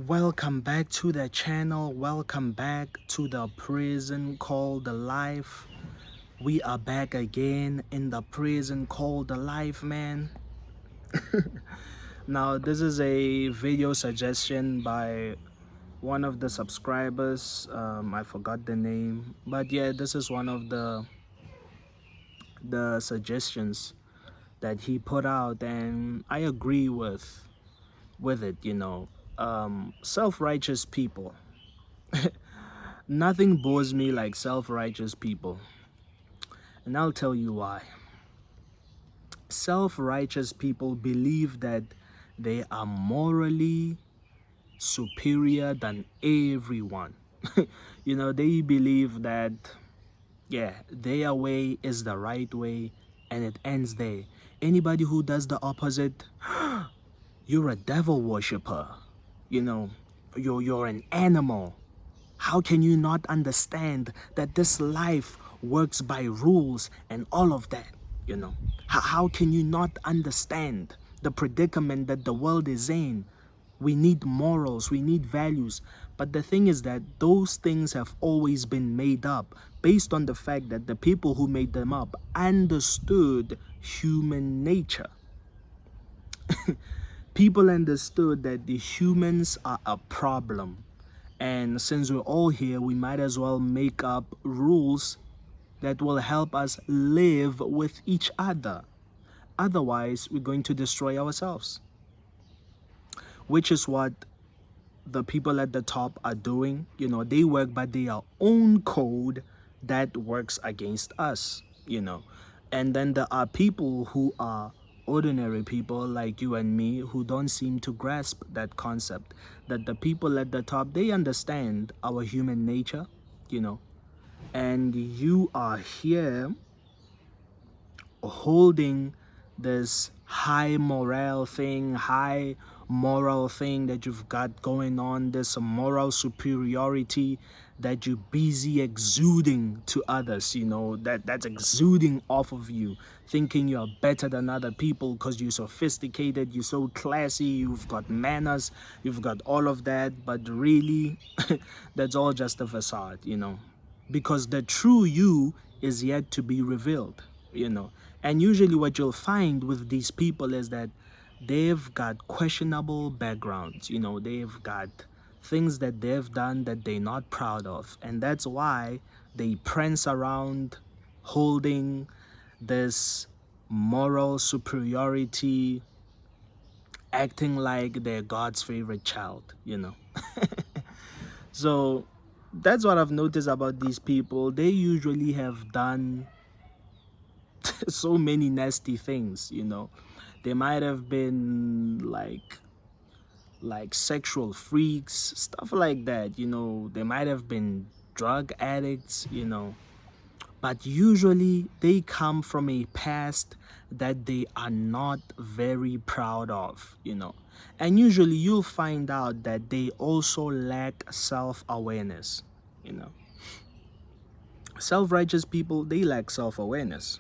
Welcome back to the channel. Welcome back to the prison called the life. We are back again in the prison called the life, man. Now, this is a video suggestion by one of the subscribers. I forgot the name, but yeah, this is one of the suggestions that he put out, and I agree with it. Self-righteous people. Nothing bores me like self-righteous people, and I'll tell you why. Self-righteous people believe that they are morally superior than everyone. They believe that, yeah, their way is the right way and it ends there. Anybody who does the opposite, you're a devil worshiper. You know, you're an animal. How can you not understand that this life works by rules and all of that? How can you not understand the predicament that the world is in? We need morals, we need values. But the thing is that those things have always been made up based on the fact that the people who made them up understood human nature. People understood that the humans are a problem. And since we're all here, we might as well make up rules that will help us live with each other. Otherwise, we're going to destroy ourselves, which is what the people at the top are doing. They work by their own code that works against us. And then there are people who are ordinary people like you and me who don't seem to grasp that concept, that the people at the top, they understand our human nature. And you are here holding this high moral thing that you've got going on, this moral superiority that you're busy exuding to others, that's exuding off of you, thinking you're better than other people because you're sophisticated, you're so classy, you've got manners, you've got all of that. But really, that's all just a facade, because the true you is yet to be revealed. And usually what you'll find with these people is that they've got questionable backgrounds. They've got things that they've done that they're not proud of, and that's why they prance around holding this moral superiority, acting like they're God's favorite child. So that's what I've noticed about these people. They usually have done so many nasty things. They might have been like sexual freaks, stuff like that. They might have been drug addicts. But usually they come from a past that they are not very proud of. And usually you'll find out that they also lack self-awareness. Self-righteous people, they lack self-awareness.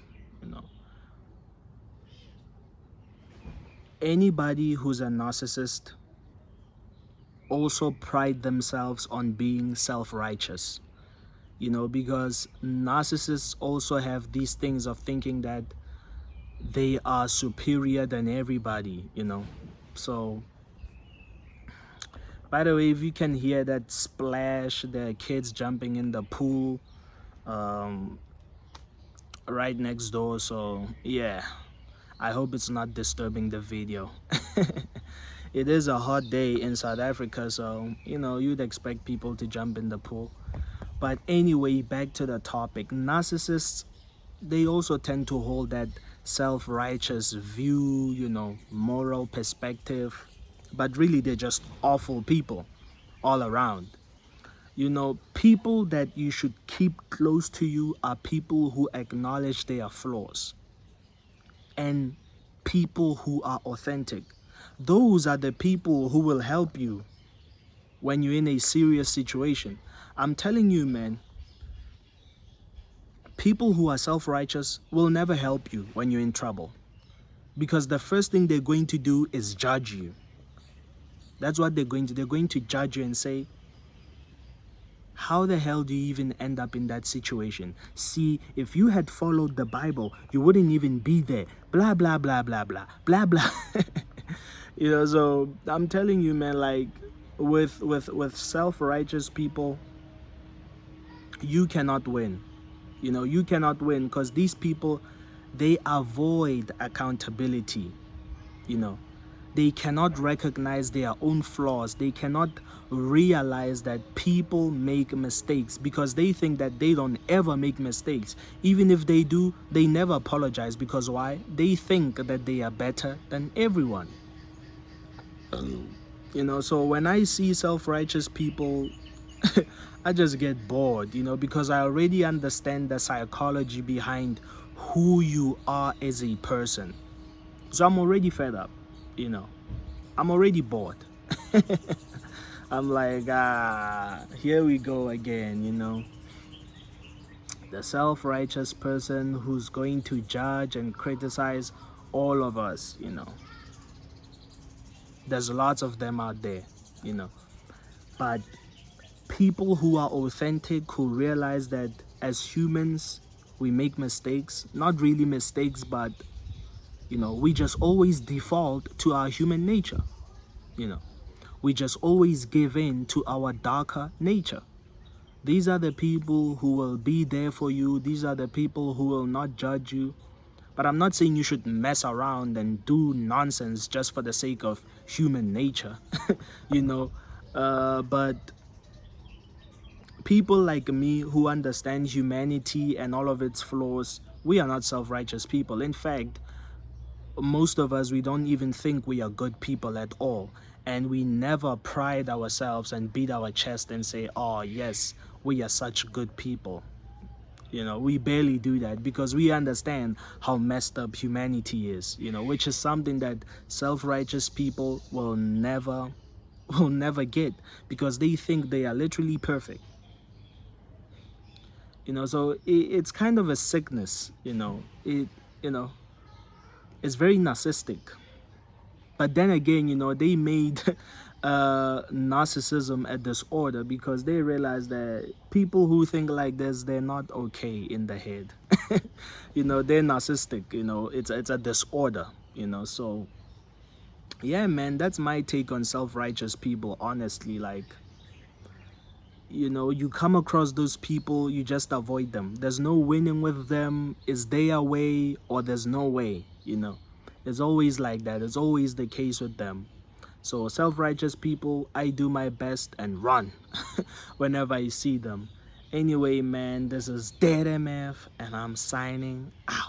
Anybody who's a narcissist also pride themselves on being self-righteous, because narcissists also have these things of thinking that they are superior than everybody. So, by the way, if you can hear that splash, the kids jumping in the pool right next door, so yeah, I hope it's not disturbing the video. It is a hot day in South Africa, so you'd expect people to jump in the pool. But anyway, back to the topic. Narcissists, they also tend to hold that self-righteous view, moral perspective, but really they're just awful people all around. People that you should keep close to you are people who acknowledge their flaws and people who are authentic. Those are the people who will help you when you're in a serious situation. I'm telling you, man, people who are self-righteous will never help you when you're in trouble, because the first thing they're going to do is judge you. That's what they're going to. They're going to judge you and say, how the hell do you even end up in that situation? See, if you had followed the Bible, you wouldn't even be there. Blah, blah, blah, blah, blah, blah, blah. You know, so I'm telling you, man, like with self-righteous people, you cannot win. You know, you cannot win because these people, they avoid accountability. You know, they cannot recognize their own flaws. They cannot realize that people make mistakes because they think that they don't ever make mistakes. Even if they do, they never apologize because why? They think that they are better than everyone. You know, so when I see self-righteous people, I just get bored, you know, because I already understand the psychology behind who you are as a person. So I'm already fed up, you know. I'm already bored. I'm like, here we go again, you know. The self-righteous person who's going to judge and criticize all of us, you know. There's lots of them out there, you know. But people who are authentic, who realize that as humans, we make mistakes. Not really mistakes, but, you know, we just always default to our human nature, you know. We just always give in to our darker nature. These are the people who will be there for you. These are the people who will not judge you. But I'm not saying you should mess around and do nonsense just for the sake of human nature, you know. But people like me who understand humanity and all of its flaws, we are not self-righteous people. In fact, most of us, we don't even think we are good people at all. And we never pride ourselves and beat our chest and say, oh yes, we are such good people. You know, we barely do that because we understand how messed up humanity is, you know, which is something that self-righteous people will never get because they think they are literally perfect. You know, so it's kind of a sickness, you know. It's very narcissistic. But then again, you know, they made narcissism a disorder because they realize that people who think like this, they're not okay in the head. You know, they're narcissistic, you know, it's a disorder, you know. So yeah, man, that's my take on self-righteous people, honestly. Like, you know, you come across those people, you just avoid them. There's no winning with them. Is their way or there's no way, you know. It's always like that. It's always the case with them. So self-righteous people, I do my best and run whenever I see them. Anyway, man, this is DeadMf and I'm signing out.